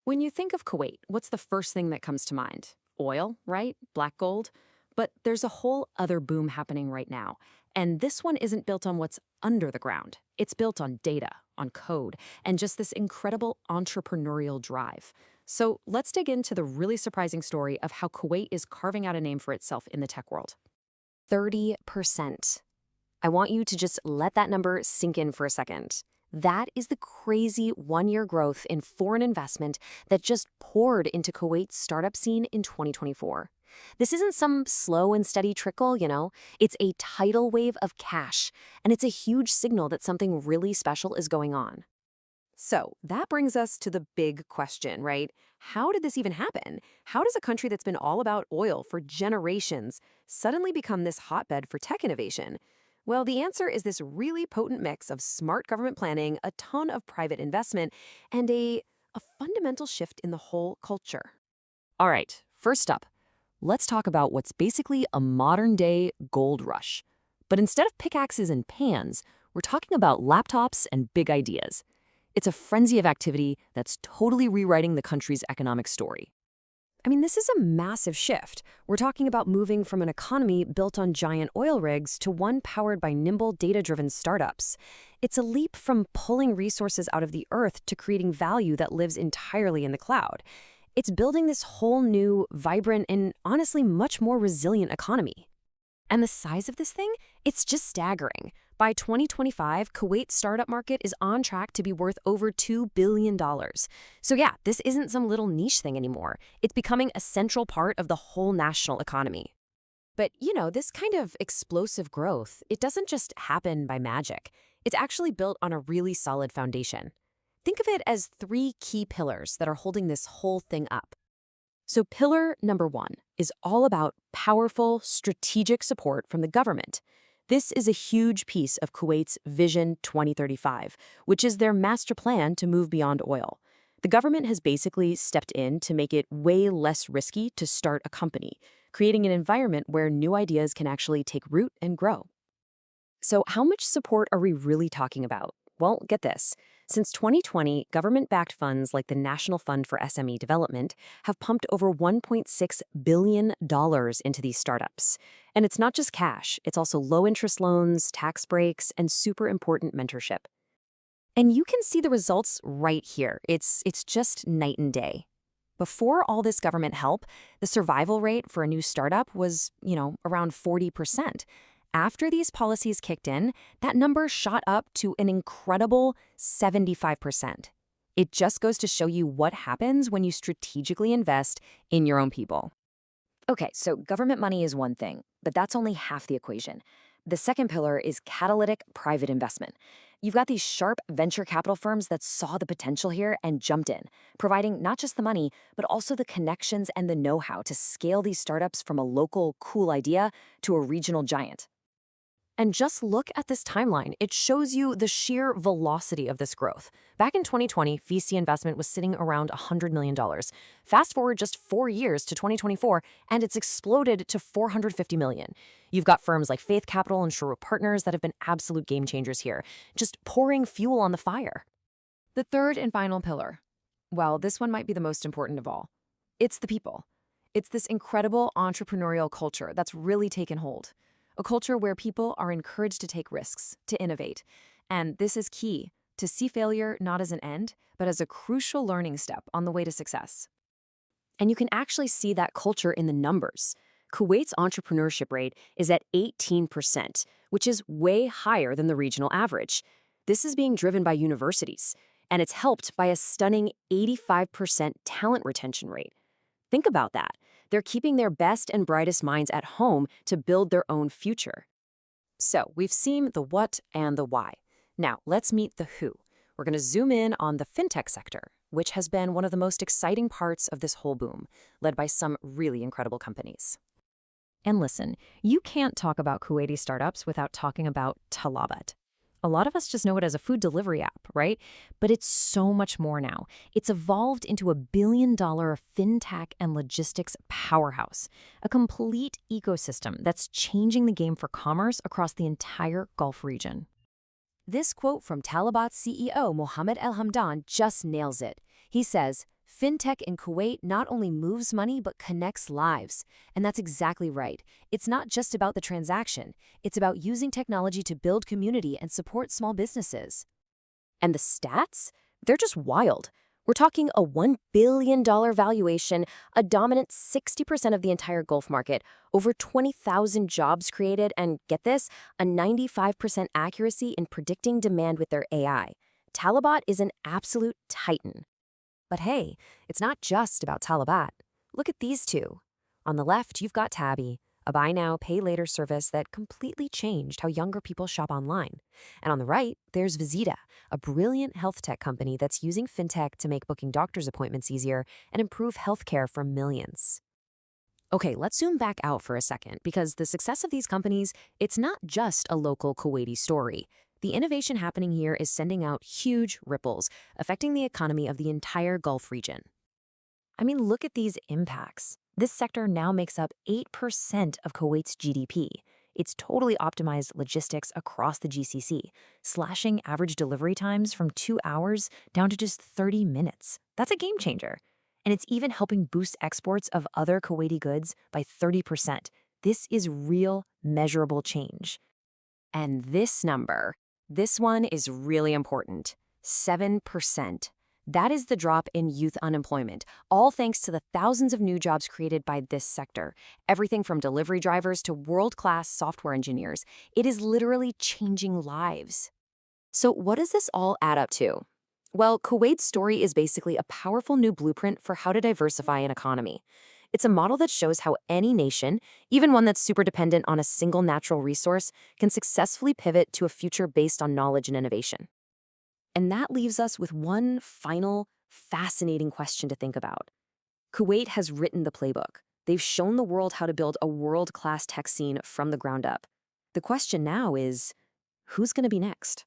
When you think of Kuwait, what's the first thing that comes to mind? Oil, right? Black gold? But there's a whole other boom happening right now. And this one isn't built on what's under the ground. It's built on data, on code, and just this incredible entrepreneurial drive. So let's dig into the really surprising story of how Kuwait is carving out a name for itself in the tech world. 30%. I want you to just let that number sink in for a second. That is the crazy one-year growth in foreign investment that just poured into Kuwait's startup scene in 2024. This isn't some slow and steady trickle. It's a tidal wave of cash, and it's a huge signal that something really special is going on. So that brings us to the big question, right? How did this even happen? How does a country that's been all about oil for generations suddenly become this hotbed for tech innovation? Well, the answer is this really potent mix of smart government planning, a ton of private investment, and a fundamental shift in the whole culture. All right, first up, let's talk about what's basically a modern-day gold rush. But instead of pickaxes and pans, we're talking about laptops and big ideas. It's a frenzy of activity that's totally rewriting the country's economic story. I mean, this is a massive shift. We're talking about moving from an economy built on giant oil rigs to one powered by nimble, data-driven startups. It's a leap from pulling resources out of the earth to creating value that lives entirely in the cloud. It's building this whole new, vibrant, and honestly much more resilient economy. And the size of this thing? It's just staggering. By 2025, Kuwait's startup market is on track to be worth over $2 billion. So yeah, this isn't some little niche thing anymore. It's becoming a central part of the whole national economy. But this kind of explosive growth, it doesn't just happen by magic. It's actually built on a really solid foundation. Think of it as three key pillars that are holding this whole thing up. So pillar number one is all about powerful, strategic support from the government. This is a huge piece of Kuwait's Vision 2035, which is their master plan to move beyond oil. The government has basically stepped in to make it way less risky to start a company, creating an environment where new ideas can actually take root and grow. So how much support are we really talking about? Well, get this. Since 2020, government-backed funds like the National Fund for SME Development have pumped over $1.6 billion into these startups. And it's not just cash, it's also low-interest loans, tax breaks, and super important mentorship. And you can see the results right here. It's just night and day. Before all this government help, the survival rate for a new startup was, around 40%. After these policies kicked in, that number shot up to an incredible 75%. It just goes to show you what happens when you strategically invest in your own people. Okay, so government money is one thing, but that's only half the equation. The second pillar is catalytic private investment. You've got these sharp venture capital firms that saw the potential here and jumped in, providing not just the money, but also the connections and the know-how to scale these startups from a local cool idea to a regional giant. And just look at this timeline. It shows you the sheer velocity of this growth. Back in 2020, VC investment was sitting around $100 million. Fast forward just 4 years to 2024, and it's exploded to $450 million. You've got firms like Faith Capital and Sherwood Partners that have been absolute game changers here, just pouring fuel on the fire. The third and final pillar. Well, this one might be the most important of all. It's the people. It's this incredible entrepreneurial culture that's really taken hold. A culture where people are encouraged to take risks, to innovate. And this is key, to see failure not as an end, but as a crucial learning step on the way to success. And you can actually see that culture in the numbers. Kuwait's entrepreneurship rate is at 18%, which is way higher than the regional average. This is being driven by universities, and it's helped by a stunning 85% talent retention rate. Think about that. They're keeping their best and brightest minds at home to build their own future. So we've seen the what and the why. Now let's meet the who. We're going to zoom in on the fintech sector, which has been one of the most exciting parts of this whole boom, led by some really incredible companies. And listen, you can't talk about Kuwaiti startups without talking about Talabat. A lot of us just know it as a food delivery app, right? But it's so much more now. It's evolved into a billion-dollar fintech and logistics powerhouse, a complete ecosystem that's changing the game for commerce across the entire Gulf region. This quote from Talabat's CEO Mohammed El Hamdan just nails it. He says, Fintech in Kuwait not only moves money but connects lives. And that's exactly right. It's not just about the transaction, it's about using technology to build community and support small businesses. And the stats? They're just wild. We're talking a $1 billion valuation, a dominant 60% of the entire Gulf market, over 20,000 jobs created, and get this, a 95% accuracy in predicting demand with their AI. Talabat is an absolute titan. But hey, it's not just about Talabat. Look at these two. On the left, you've got Tabby, a buy now, pay later service that completely changed how younger people shop online. And on the right, there's Visita, a brilliant health tech company that's using fintech to make booking doctor's appointments easier and improve healthcare for millions. Okay, let's zoom back out for a second because the success of these companies, it's not just a local Kuwaiti story. The innovation happening here is sending out huge ripples, affecting the economy of the entire Gulf region. I mean, look at these impacts. This sector now makes up 8% of Kuwait's GDP. It's totally optimized logistics across the GCC, slashing average delivery times from 2 hours down to just 30 minutes. That's a game changer. And it's even helping boost exports of other Kuwaiti goods by 30%. This is real, measurable change. And this one is really important. 7%. That is the drop in youth unemployment, all thanks to the thousands of new jobs created by this sector. Everything from delivery drivers to world-class software engineers. It is literally changing lives. So what does this all add up to? Well, Kuwait's story is basically a powerful new blueprint for how to diversify an economy. It's a model that shows how any nation, even one that's super dependent on a single natural resource, can successfully pivot to a future based on knowledge and innovation. And that leaves us with one final, fascinating question to think about. Kuwait has written the playbook. They've shown the world how to build a world-class tech scene from the ground up. The question now is, who's going to be next?